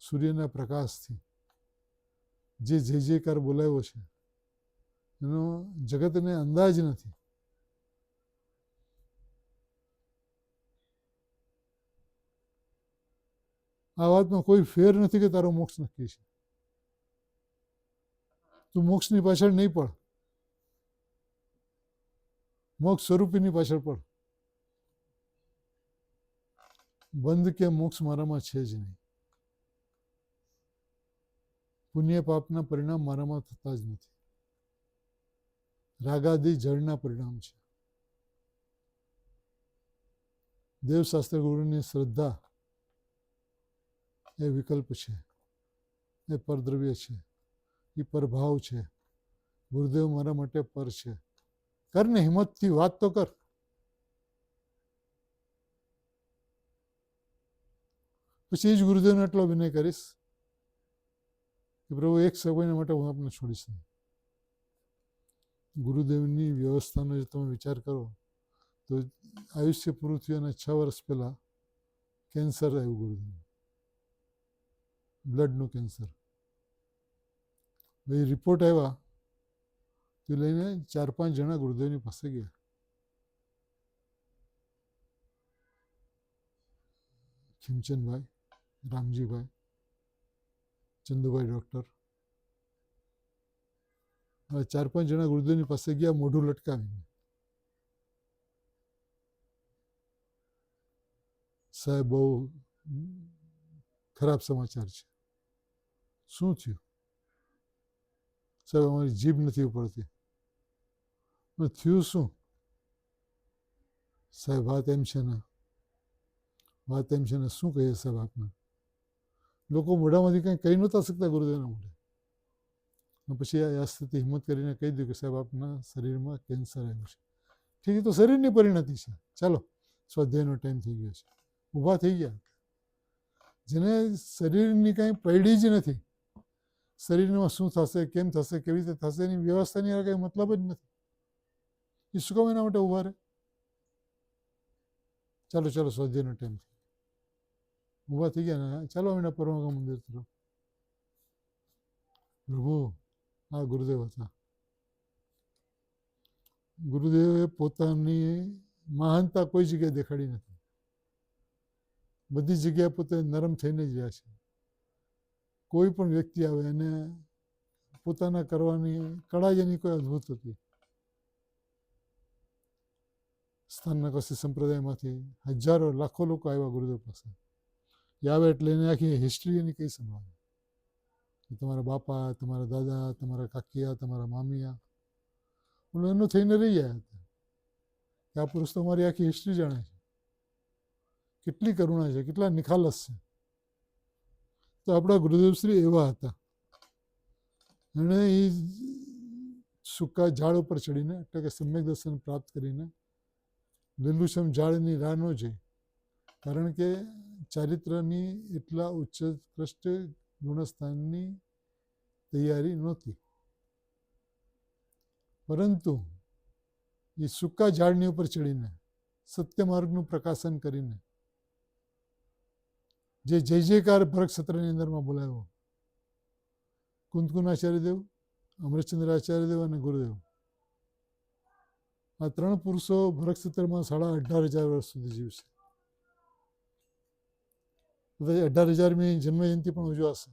સૂર્યના પ્રકાશથી જે જય જયકાર બોલાવ્યો છે એનો જગતને અંદાજ નથી. આ વાતમાં કોઈ ફેર નથી કે તારો મોક્ષ નક્કી છે. તું મોક્ષની પાછળ નહીં પડ, મોક્ષ સ્વરૂપીની પાછળ પડ. બંધ કે મોક્ષ મારામાં છે જ નહીં. પુણ્ય પાપના પરિણામ મારામાં થતા જ નથી. રાગાદી જળના પરિણામ છે. દેવશાસ્ત્ર ગુરુની શ્રદ્ધા એ વિકલ્પ છે, એ પરદ્રવ્ય છે, એ પરભાવ છે. ગુરુદેવ મારા માટે પર છે. કર ને, હિંમતથી વાત તો કર. પછી જ ગુરુદેવને એટલો વિનય કરીશ કે પ્રભુ એક સમય માટે હું આપને છોડીશ નહીં. ગુરુદેવની વ્યવસ્થાનો જો તમે વિચાર કરો તો આયુષ્ય પૂરું થયું અને 6 વર્ષ પહેલાં કેન્સર આવ્યું ગુરુદેવ, બ્લડનું કેન્સર. એ રિપોર્ટ આવ્યા તે લઈને 4-5 જણા ગુરુદેવની પાસે ગયા. ખીમચંદભાઈ, રામજીભાઈ, ચંદુભાઈ ડૉક્ટર, 4-5 જણા ગુરુદેવની પાસે ગયા મોઢું લટકાવીને. સાહેબ બહુ ખરાબ સમાચાર છે. શું થયું? સાહેબ અમારી જીભ નથી ઉપડતી. થયું શું? સાહેબ વાત એમ છે ને, વાત એમ છે ને. શું કહીએ સાહેબ આપને? લોકો મોઢામાંથી કંઈ કહી નહોતા શકતા ગુરુદેવના મોઢે. પછી આ સ્થિતિ હિંમત કરીને કહી દીધું કે સાહેબ આપના શરીરમાં કેન્સર આવ્યું છે. ઠીક છે, તો શરીરની પરિણતિ છે. ચાલો, સ્વાધ્યાયનો ટાઈમ થઈ ગયો છે. ઊભા થઈ ગયા. જેને શરીરની કાંઈ પડી જ નથી, શરીરમાં શું થશે, કેમ થશે, કેવી રીતે થશે એની વ્યવસ્થાની કંઈ મતલબ જ નથી. એ શું કામ એના માટે ઊભા રહે? ચાલો ચાલો, સ્વાધ્યાયનો ટાઈમ થઈ ગયો. ઊભા થઈ ગયા ને ચાલો એના પરમાગમ મંદિર તરફ. પ્રભુ આ ગુરુદેવ હતા. ગુરુદેવે પોતાની મહાનતા કોઈ જગ્યાએ દેખાડી નથી. બધી જગ્યાએ પોતે નરમ થઈને જ રહ્યા છે. કોઈ પણ વ્યક્તિ આવે એને પોતાના કરવાની કળા જ એની કોઈ અદ્ભુત હતી. સ્થાનના કશી સંપ્રદાયમાંથી હજારો લાખો લોકો આવ્યા ગુરુદેવ પાસે. એ આવે એટલે એને આખી હિસ્ટ્રી એની કઈ સંભળાવે. તમારા બાપા, તમારા દાદા, તમારા કાકિયા, તમારા મામિયા, એનું થઈને રહી ગયા હતા કે આ પુરુષ તો મારી આખી હિસ્ટ્રી જાણે છે. કેટલી કરુણા છે, કેટલા નિખાલસ છે. તો આપણા ગુરુદેવશ્રી એવા હતા. એણે એ સૂકા ઝાડ ઉપર ચડીને, એટલે કે સમ્યક દર્શન પ્રાપ્ત કરીને લીલુંછમ ઝાડની રાહ ન જોઈ. કારણ કે ચારિત્રની એટલા ઉત્કૃષ્ટ ગુણસ્થાનની તૈયારી નહોતી. પરંતુ એ સૂકા ઝાડની ઉપર ચડીને સત્ય માર્ગનું પ્રકાશન કરીને જે જય જયકાર ભરત ક્ષત્રની અંદરમાં બોલાવ્યો, કુંતકુનાચાર્યદેવ, અમૃતચંદ્ર આચાર્યદેવ અને ગુરુદેવ, આ 3 પુરુષો ભરત ક્ષેત્રમાં 18,500 વર્ષ સુધી જીવશે. 18,000મી જન્મજયંતિ પણ ઉજવાશે.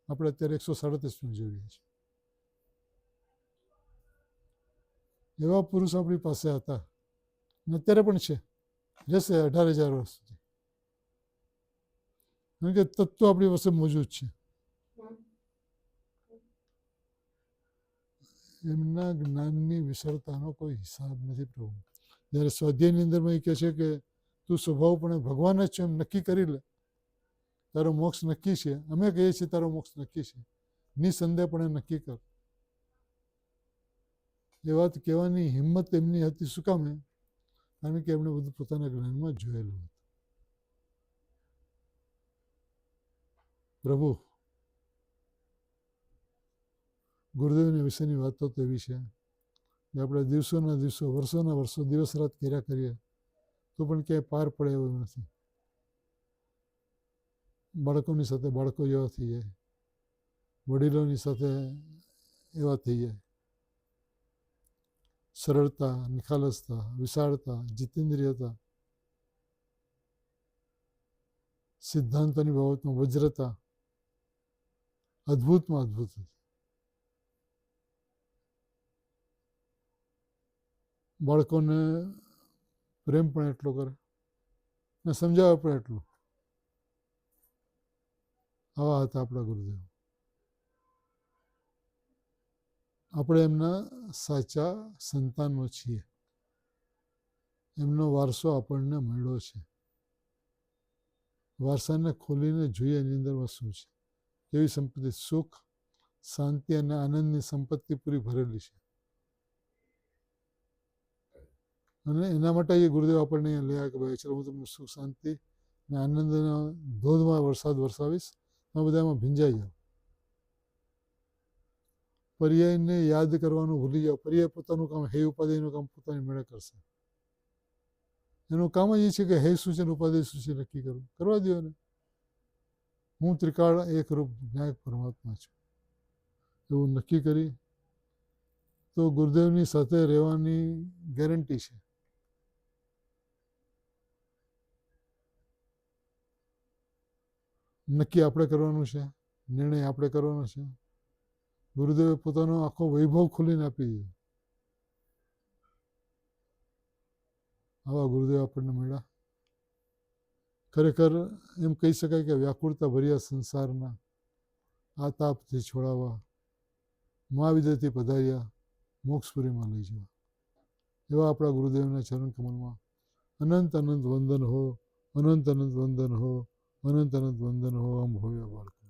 આપણે અત્યારે 137મી ઉજવીએ છીએ. એવા પુરુષ આપણી પાસે હતા અને અત્યારે પણ છે, રહેશે 18,000 વર્ષ સુધી. કારણ કે તત્વ આપણી પાસે મોજૂદ છે. એમના જ્ઞાનની વિશાળતાનો કોઈ હિસાબ નથી પ્રભુ. જ્યારે સ્વાધ્યાયની અંદરમાં એ કહે છે કે તું સ્વભાવપણે ભગવાન જ છો એમ નક્કી કરી લે, તારો મોક્ષ નક્કી છે. અમે કહીએ છીએ તારો મોક્ષ નક્કી છે, નિસંદેહપણે નક્કી કર. એ વાત કહેવાની હિંમત એમની હતી. શું કામ? કારણ કે એમણે બધું પોતાના જ્ઞાનમાં જોયેલું હતું. પ્રભુ ગુરુદેવની વિશેની વાતો તો એવી છે કે આપણે દિવસોના દિવસો, વર્ષોના વર્ષો, દિવસ રાત કર્યા કરીએ તો પણ ક્યાંય પાર પડે એવું નથી. બાળકોની સાથે બાળકો એવા થઈ જાય, વડીલોની સાથે એવા થઈ જાય. સરળતા, નિખાલસતા, વિશાળતા, જીતેન્દ્રિયતા, સિદ્ધાંતોની બાબતમાં વજ્રતા અદ્ભુતમાં અદ્ભુત હતી. બાળકોને પ્રેમ પણ એટલો કરે ને સમજાવે પણ એટલું. આવા હતા આપણા ગુરુદેવ. આપણે એમના સાચા સંતાનો છીએ. એમનો વારસો આપણને મળ્યો છે. વારસાને ખોલીને જોઈએ એની અંદરમાં શું છે, કેવી સંપત્તિ, સુખ, શાંતિ અને આનંદની સંપત્તિ પૂરી ભરેલી છે. અને એના માટે એ ગુરુદેવ આપણને અહીંયા લઈ આવ્યા કે ભાઈ ચલો હું તમને સુખ, શાંતિ અને આનંદનો ધોધમાં વરસાદ વરસાવીશ, આ બધામાં ભીંજાઈ જાઓ. પર્યાયને યાદ કરવાનું ભૂલી જાઓ. પર્યાય પોતાનું કામ, હે ઉપાધિનું કામ પોતાની મેળે કરશે. એનું કામ જ એ છે કે હે શું છે, ઉપાધિ શું છે નક્કી કરવું. કરવા દો ને. હું ત્રિકાળ એકરૂપ જ્ઞાયક પરમાત્મા છું એવું નક્કી કરી તો ગુરુદેવની સાથે રહેવાની ગેરંટી છે. નક્કી આપણે કરવાનું છે, નિર્ણય આપણે કરવાનો છે. ગુરુદેવે પોતાનો આખો વૈભવ ખોલીને આપી દીધો. આવા ગુરુદેવ આપણને મળ્યા. ખરેખર એમ કહી શકાય કે વ્યાકુળતા ભર્યા સંસારના આ તાપથી છોડાવવા મહાવિદ્યથી પધાર્યા, મોક્ષપુરીમાં લઈ જવા. એવા આપણા ગુરુદેવના ચરણ કમલમાં અનંત અનંત વંદન હો, અનંત અનંત વંદન હો, અનંત અનંત વંદન હો. અમ ભવ્ય બાળકો.